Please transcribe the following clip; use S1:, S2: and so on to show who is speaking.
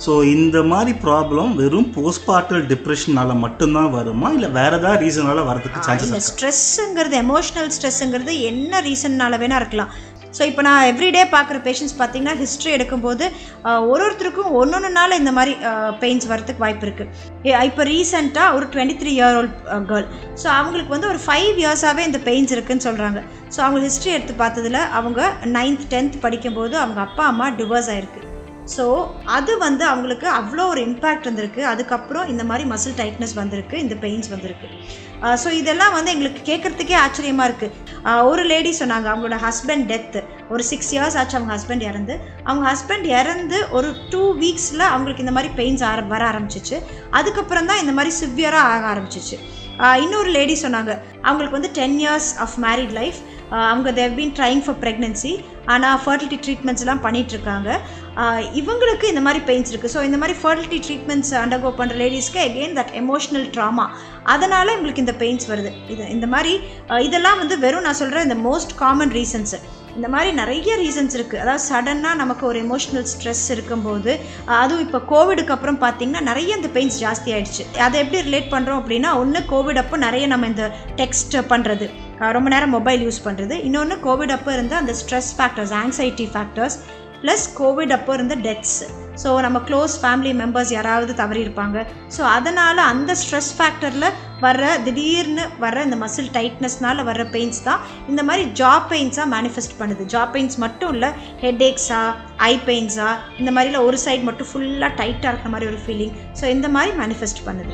S1: So இந்த மாதிரி problem வெறும் போஸ்ட்மார்ட்டல் டிப்ரெஷனால் மட்டும்தான் வருமா, இல்லை வேறு ஏதாவது ரீசனால் வரதுக்கு சான்சஸ்?
S2: ஸ்ட்ரெஸ்ஸுங்கிறது, எமோஷ்னல் ஸ்ட்ரெஸ்ஸுங்கிறது என்ன ரீசன்னால வேணால் இருக்கலாம். ஸோ இப்போ நான் எவ்ரிடே பார்க்குற பேஷண்ட்ஸ் பார்த்திங்கன்னா ஹிஸ்ட்ரி எடுக்கும்போது ஒருத்தருக்கும் ஒன்னொன்றுனால இந்த மாதிரி பெயின்ஸ் வரதுக்கு வாய்ப்பு இருக்குது. இப்போ ரீசெண்டாக ஒரு 23 year old கேர்ள், ஸோ அவங்களுக்கு வந்து ஒரு 5 yearsஆகவே இந்த பெயின்ஸ் இருக்குதுன்னு சொல்கிறாங்க. ஸோ அவங்க ஹிஸ்ட்ரி எடுத்து பார்த்ததில் அவங்க 9th 10th படிக்கும்போது அவங்க அப்பா அம்மா டிவோர்ஸ் ஆகிருக்கு. ஸோ அது வந்து அவங்களுக்கு அவ்வளோ ஒரு இம்பேக்ட் வந்திருக்கு. அதுக்கப்புறம் இந்த மாதிரி மசில் டைட்னஸ் வந்திருக்கு, இந்த பெயின்ஸ் வந்திருக்கு. ஸோ இதெல்லாம் வந்து எங்களுக்கு கேட்குறதுக்கே ஆச்சரியமாக இருக்குது. ஒரு லேடி சொன்னாங்க அவங்களோட ஹஸ்பண்ட் டெத்து, ஒரு 6 years ஆச்சு அவங்க ஹஸ்பண்ட் இறந்து. அவங்க ஹஸ்பண்ட் இறந்து ஒரு 2 weeksல அவங்களுக்கு இந்த மாதிரி பெயின்ஸ் வர ஆரம்பிச்சிச்சு. அதுக்கப்புறம் தான் இந்த மாதிரி சிவியராக ஆக ஆரம்பிச்சிச்சு. இன்னொரு லேடி சொன்னாங்க அவங்களுக்கு வந்து 10 years ஆஃப் மேரிட் லைஃப், அவங்க they've been trying for pregnancy, ஆனால் ஃபர்டிலிட்டி ட்ரீட்மெண்ட்ஸ்லாம் பண்ணிகிட்ருக்காங்க. இவங்களுக்கு இந்த மாதிரி பெயின்ஸ் இருக்குது. ஸோ இந்த மாதிரி ஃபர்டிலிட்டி ட்ரீட்மெண்ட்ஸ் அண்டர்கோ பண்ணுற லேடிஸ்க்கு அகெயின் தட் எமோஷ்னல் ட்ராமா, அதனால் இவங்களுக்கு இந்த பெயின்ஸ் வருது. இந்த மாதிரி இதெல்லாம் வந்து வெறும் நான் சொல்கிறேன் இந்த மோஸ்ட் காமன் ரீசன்ஸு. இந்த மாதிரி நிறைய ரீசன்ஸ் இருக்குது. அதாவது சடனாக நமக்கு ஒரு எமோஷ்னல் ஸ்ட்ரெஸ் இருக்கும்போது, அதுவும் இப்போ கோவிடுக்கு அப்புறம் பார்த்திங்கன்னா நிறைய இந்த பெயின்ஸ் ஜாஸ்தி ஆகிடுச்சு. அதை எப்படி ரிலேட் பண்ணுறோம் அப்படின்னா, ஒன்று கோவிட் அப்போ நிறைய நம்ம இந்த டெக்ஸ்ட் பண்ணுறது, ரொம்ப நேரம் மொபைல் யூஸ் பண்ணுறது, இன்னொன்று கோவிட் அப்போ இருந்த அந்த stress factors, anxiety factors, plus Covid அப்போ இருந்த டெத்ஸ். ஸோ நம்ம க்ளோஸ் ஃபேமிலி மெம்பர்ஸ் யாராவது தவறி இருப்பாங்க. ஸோ அதனால் அந்த ஸ்ட்ரெஸ் ஃபேக்டரில் வர்ற திடீர்னு வர்ற இந்த மசில் டைட்னஸ்னால் வர்ற பெயின்ஸ் தான் இந்த மாதிரி ஜா பெயின்ஸாக மேனிஃபெஸ்ட் பண்ணுது. ஜா பெயின்ஸ் மட்டும் இல்லை, ஹெட்ஏக்ஸா, ஐ பெயின்ஸா, இந்த மாதிரிலாம் ஒரு சைடு மட்டும் ஃபுல்லாக டைட்டாக இருக்கிற மாதிரி ஒரு ஃபீலிங், ஸோ இந்த மாதிரி மேனிஃபெஸ்ட் பண்ணுது.